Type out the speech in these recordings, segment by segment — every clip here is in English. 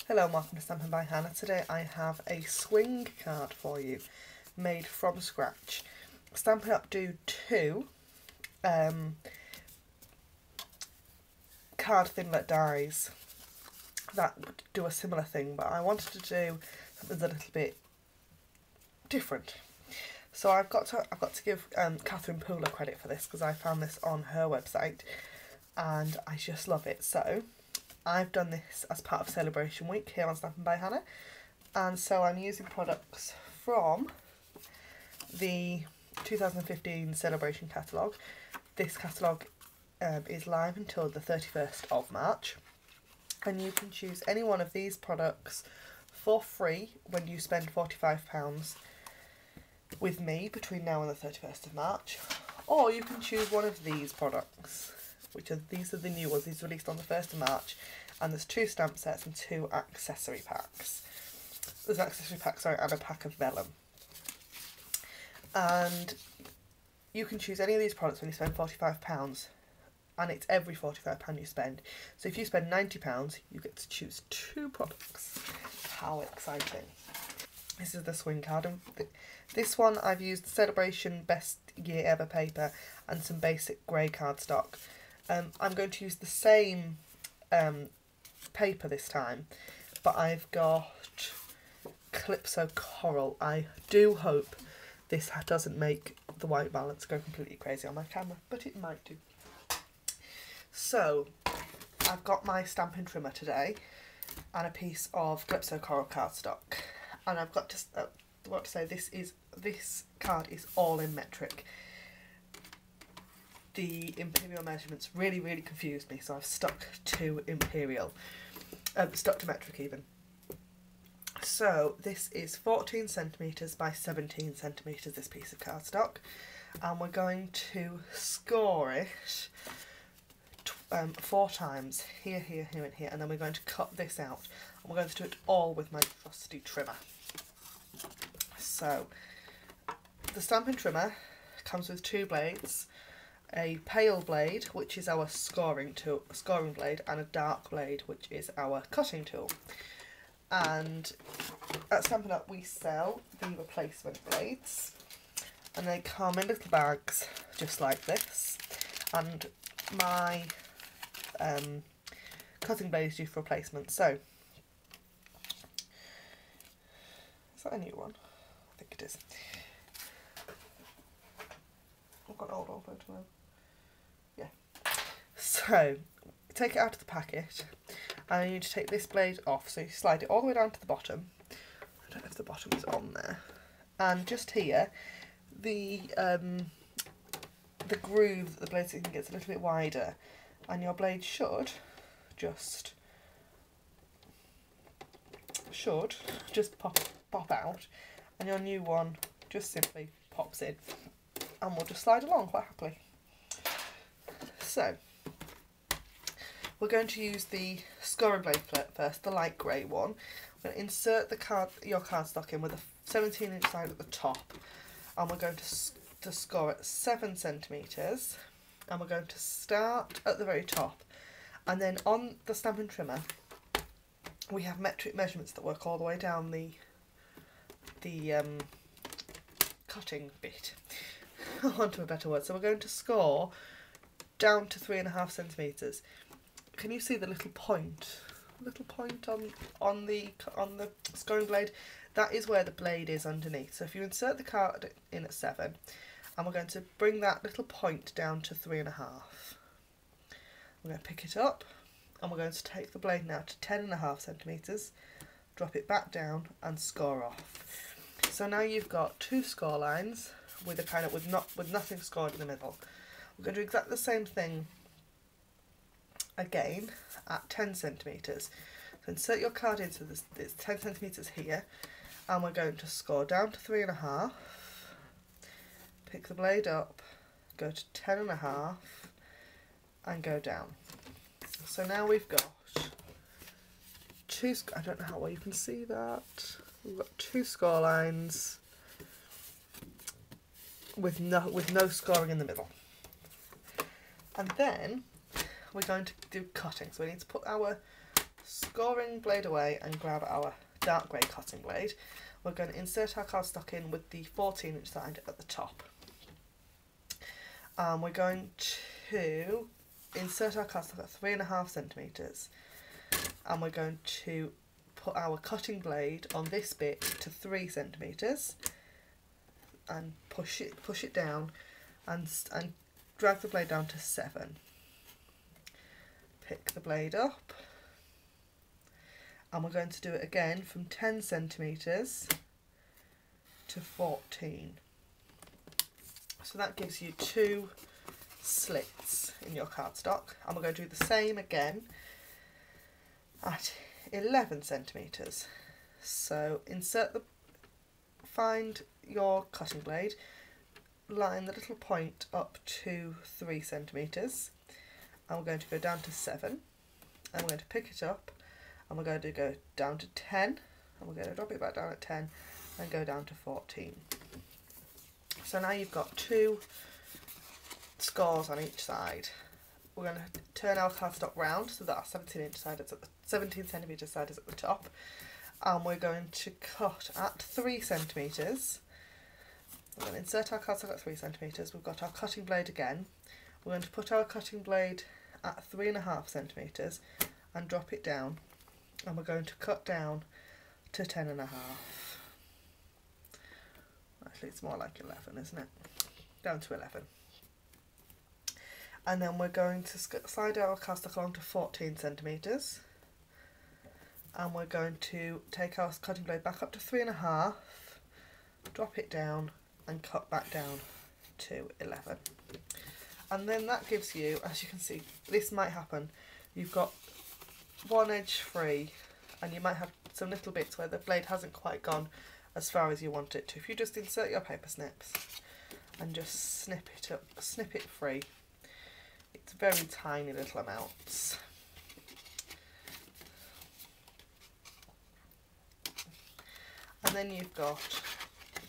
Hello and welcome to Stampin' by Hannah. Today I have a swing card for you, made from scratch. Stampin' Up do two card thinlet dies that do a similar thing, but I wanted to do something a little bit different. So I've got to give Catherine Pooler credit for this, because I found this on her website and I just love it. So I've done this as part of Saleabration week here on Stampin' by Hannah, and so I'm using products from the 2015 Saleabration catalogue. This catalogue is live until the 31st of March, and you can choose any one of these products for free when you spend £45 with me between now and the 31st of March, or you can choose one of these products, these are the new ones. These are released on the 1st of March, and there's 2 stamp sets and 2 accessory packs. There's an accessory pack, sorry, and a pack of vellum. And you can choose any of these products when you spend £45, and it's every £45 you spend. So if you spend £90, you get to choose 2 products. How exciting. This is the swing card, and this one I've used Saleabration Best Year Ever paper and some basic grey cardstock. I'm going to use the same paper this time, but I've got Calypso Coral. I do hope this doesn't make the white balance go completely crazy on my camera, but it might do. So I've got my stamping trimmer today and a piece of Calypso Coral cardstock, and I've got to say this card is all in metric. The imperial measurements really confused me, so I've stuck to metric even. So this is 14 centimetres by 17 centimetres, this piece of cardstock, and we're going to score it 4 times, here, here, here and here, and then we're going to cut this out, and we're going to do it all with my trusty trimmer. So the stamping trimmer comes with 2 blades, a pale blade, which is our scoring blade, and a dark blade, which is our cutting tool. And at Stampin' Up we sell the replacement blades, and they come in little bags just like this, and my cutting blade is due for replacement. So is that a new one? I think it is. I've got an old photo now. Yeah. So take it out of the packet, and you need to take this blade off. So you slide it all the way down to the bottom. I don't know if the bottom is on there. And just here, the groove that the blade's in gets a little bit wider, and your blade should just pop out, and your new one just simply pops in, and we'll just slide along quite happily. So we're going to use the scoring blade first, the light grey one. We're going to insert your cardstock in with a 17-inch side at the top, and we're going to score at 7 centimetres, and we're going to start at the very top, and then on the stamping trimmer we have metric measurements that work all the way down the cutting bit. I want a better word. So we're going to score down to 3.5 centimetres. Can you see the little point on the scoring blade? That is where the blade is underneath. So if you insert the card in at 7, and we're going to bring that little point down to 3.5. We're going to pick it up, and we're going to take the blade now to 10.5 centimetres, drop it back down, and score off. So now you've got 2 score lines with nothing scored in the middle. We're going to do exactly the same thing again at 10 centimetres. So insert your card into this, it's 10 centimetres here, and we're going to score down to 3.5, pick the blade up, go to 10.5, and go down. So now we've got 2, I don't know how well you can see that, we've got 2 score lines with no scoring in the middle. And then we're going to do cutting. So we need to put our scoring blade away and grab our dark grey cotton blade. We're going to insert our cardstock in with the 14-inch side at the top. We're going to insert our cardstock at 3.5 centimetres, and we're going to put our cutting blade on this bit to 3 centimetres and push it down and drag the blade down to 7. Pick the blade up, and we're going to do it again from 10 centimetres to 14. So that gives you 2 slits in your cardstock, and we're going to do the same again at 11 centimetres. So find your cutting blade, line the little point up to 3 centimetres, and we're going to go down to 7, and we're going to pick it up, and we're going to go down to 10, and we're going to drop it back down at 10 and go down to 14. So now you've got 2 scores on each side. We're going to turn our cardstock round so that our 17-inch side is at the 17 centimetre side is at the top, and we're going to cut at 3 centimetres. We're going to insert our cardstock at 3 centimetres. We've got our cutting blade again. We're going to put our cutting blade at 3.5 centimetres and drop it down, and we're going to cut down to 10.5. Actually, it's more like 11, isn't it? Down to 11. And then we're going to slide our cardstock along to 14 centimetres, and we're going to take our cutting blade back up to 3.5, drop it down and cut back down to 11. And then that gives you, as you can see, this might happen, you've got one edge free, and you might have some little bits where the blade hasn't quite gone as far as you want it to. If you just insert your paper snips and just snip it free, it's very tiny little amounts. And then you've got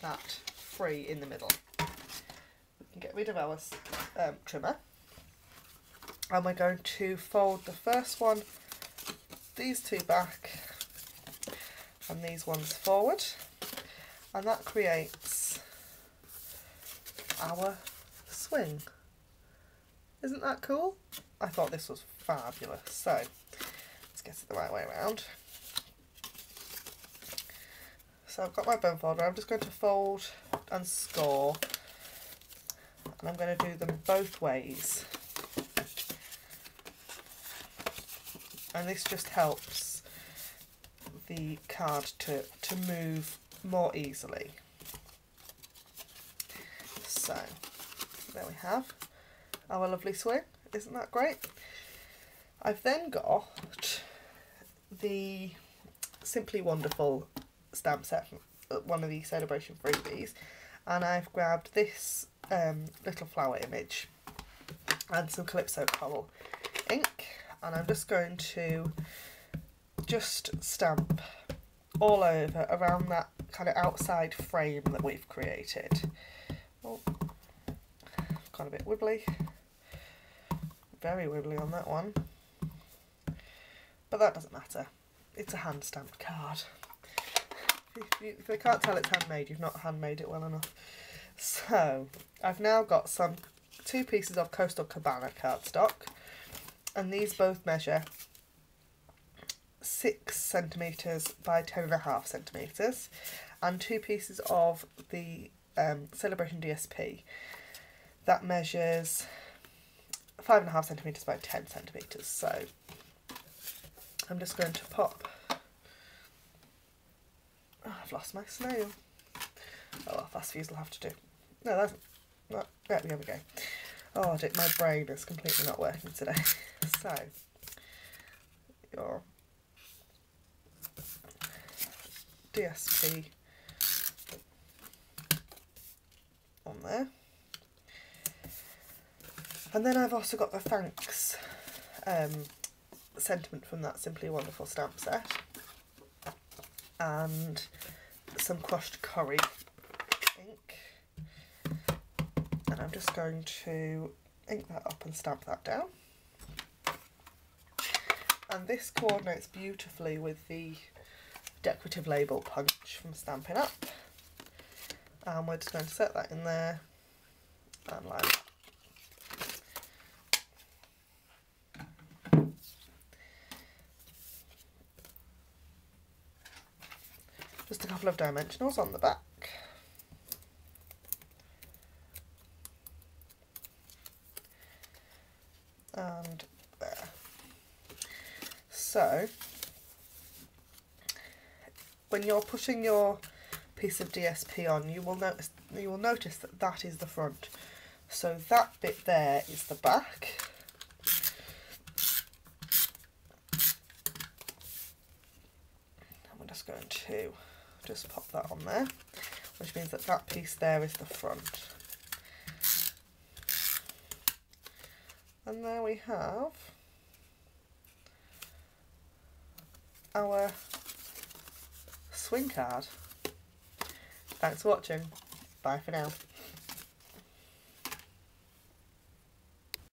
that free in the middle. We can get rid of our trimmer, and we're going to fold the first one, these 2 back and these ones forward, and that creates our swing. Isn't that cool? I thought this was fabulous. So let's get it the right way around. So I've got my bone folder. I'm just going to fold and score, and I'm going to do them both ways. And this just helps the card to move more easily. So there we have our lovely swing. Isn't that great? I've then got the Simply Wonderful stamp set, one of the Saleabration freebies, and I've grabbed this little flower image and some Calypso Coral ink, and I'm just going to stamp all over around that kind of outside frame that we've created. Oh, got a bit wibbly, very wibbly on that one, but that doesn't matter, it's a hand stamped card. If you can't tell it's handmade, you've not handmade it well enough. So I've now got 2 pieces of Coastal Cabana cardstock, and these both measure 6 centimetres by 10.5 centimetres, and 2 pieces of the Saleabration DSP that measures 5.5 centimetres by 10 centimetres. So I'm just going to pop. Oh, I've lost my snail. Oh well, fast fuse will have to do. No, that's not. There we go. Oh, my brain is completely not working today. So your DSP on there, and then I've also got the thanks sentiment from that Simply Wonderful stamp set, and some crushed curry ink, and I'm just going to ink that up and stamp that down. And this coordinates beautifully with the decorative label punch from Stampin' Up. And we're just going to set that in there and line it. Just a couple of dimensionals on the back. And there. So when you're putting your piece of DSP on, you will notice that that is the front. So that bit there is the back. And we're just going to just pop that on there, which means that that piece there is the front. And there we have our swing card. Thanks for watching. Bye for now.